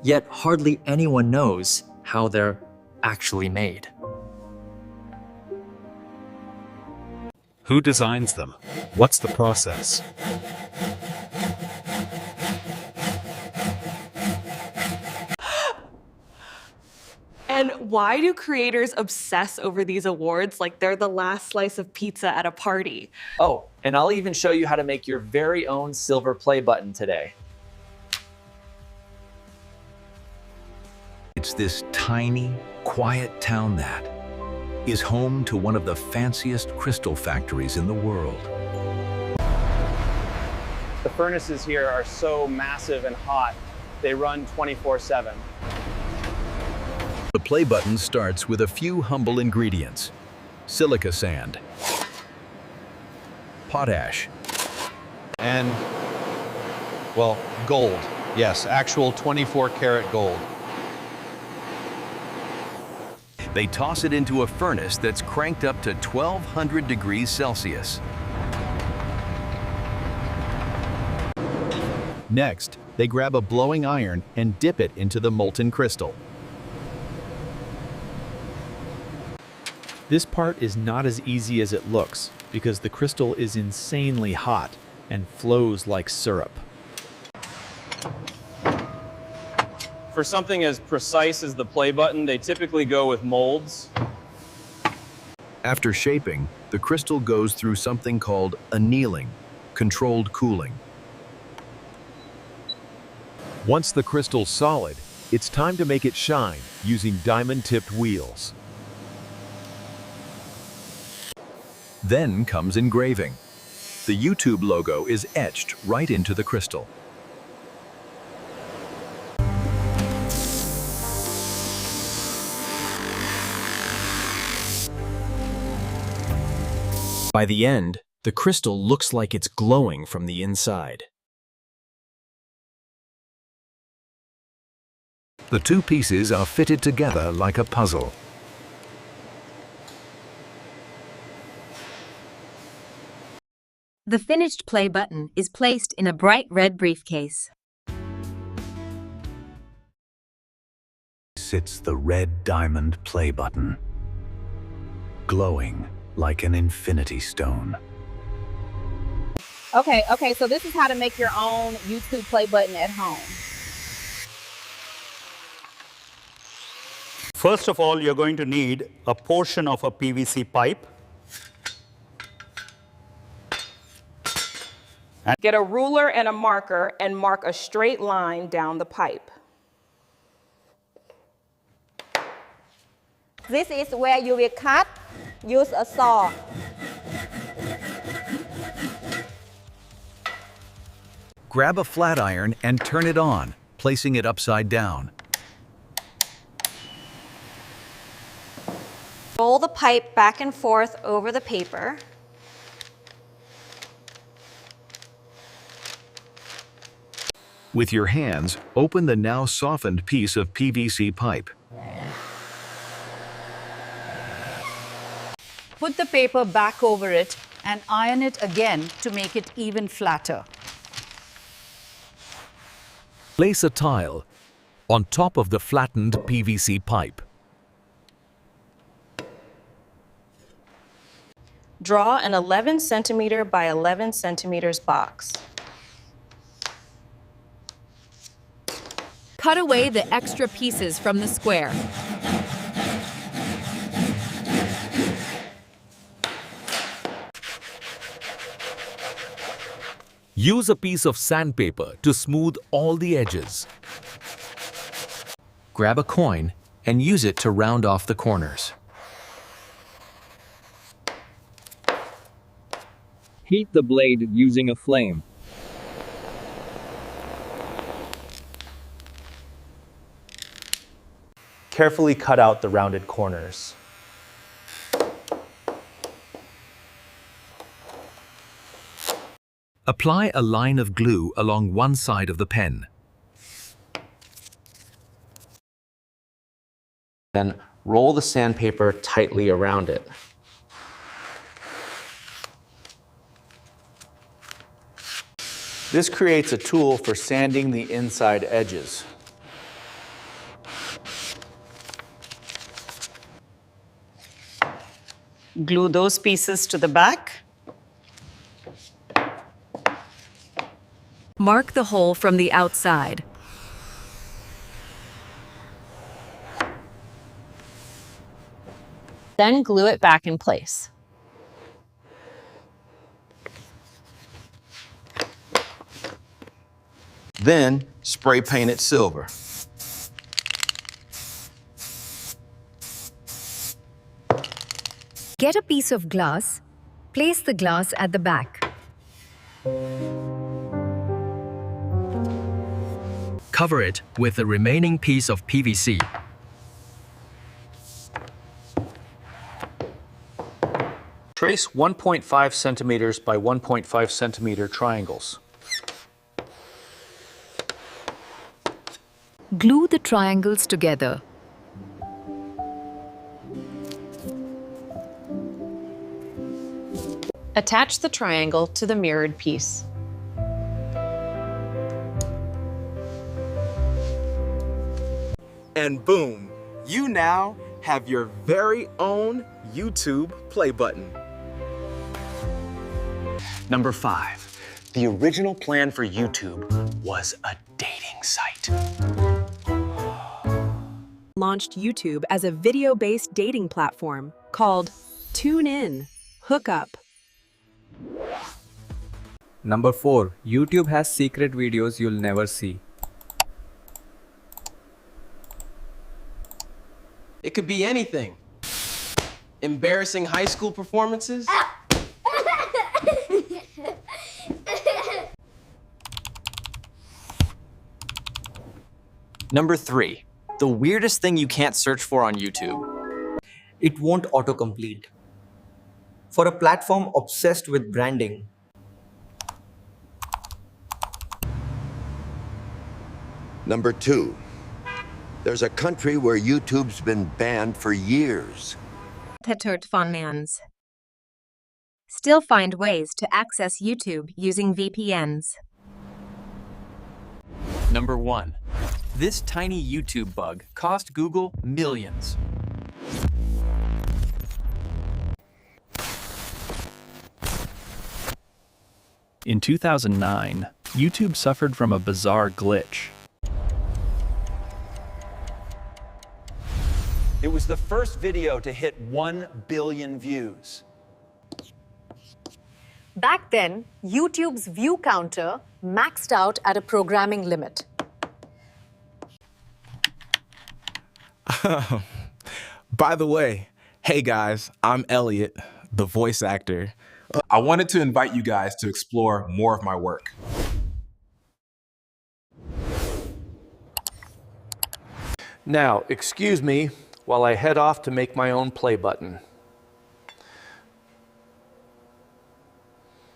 yet hardly anyone knows how they're actually made. Who designs them? What's the process? And why do creators obsess over these awards like they're the last slice of pizza at a party? Oh, and I'll even show you how to make your very own silver play button today. It's this tiny, quiet town that is home to one of the fanciest crystal factories in the world. The furnaces here are so massive and hot, they run 24/7. The play button starts with a few humble ingredients: silica sand, potash, and, well, gold. Yes, actual 24-karat gold. They toss it into a furnace that's cranked up to 1200 degrees Celsius. Next, they grab a blowing iron and dip it into the molten crystal. This part is not as easy as it looks because the crystal is insanely hot and flows like syrup. For something as precise as the play button, they typically go with molds. After shaping, the crystal goes through something called annealing, controlled cooling. Once the crystal's solid, it's time to make it shine using diamond-tipped wheels. Then comes engraving. The YouTube logo is etched right into the crystal. By the end, the crystal looks like it's glowing from the inside. The two pieces are fitted together like a puzzle. The finished play button is placed in a bright red briefcase. Sits the red diamond play button, glowing like an infinity stone. Okay, so this is how to make your own YouTube play button at home. First of all, you're going to need a portion of a PVC pipe. Get a ruler and a marker and mark a straight line down the pipe. This is where you will cut. Use a saw. Grab a flat iron and turn it on, placing it upside down. Roll the pipe back and forth over the paper. With your hands, open the now softened piece of PVC pipe. Put the paper back over it and iron it again to make it even flatter. Place a tile on top of the flattened PVC pipe. Draw an 11 centimeter by 11 centimeters box. Cut away the extra pieces from the square. Use a piece of sandpaper to smooth all the edges. Grab a coin and use it to round off the corners. Heat the blade using a flame. Carefully cut out the rounded corners. Apply a line of glue along one side of the pen. Then roll the sandpaper tightly around it. This creates a tool for sanding the inside edges. Glue those pieces to the back. Mark the hole from the outside. Then glue it back in place. Then spray paint it silver. Get a piece of glass. Place the glass at the back. Cover it with the remaining piece of PVC. Trace 1.5 centimeters by 1.5 centimeter triangles. Glue the triangles together. Attach the triangle to the mirrored piece. And boom, you now have your very own YouTube play button. Number 5. The original plan for YouTube was a dating site. Launched YouTube as a video-based dating platform called Tune In, Hook Up. Number 4. YouTube has secret videos you'll never see. It could be anything. Embarrassing high school performances. Number 3, the weirdest thing you can't search for on YouTube. It won't autocomplete. For a platform obsessed with branding. Number 2, there's a country where YouTube's been banned for years. Fans still find ways to access YouTube using VPNs. Number 1, this tiny YouTube bug cost Google millions. In 2009, YouTube suffered from a bizarre glitch. It was the first video to hit 1 billion views. Back then, YouTube's view counter maxed out at a programming limit. By the way, hey guys, I'm Elliot, the voice actor. I wanted to invite you guys to explore more of my work. Now, excuse me while I head off to make my own play button.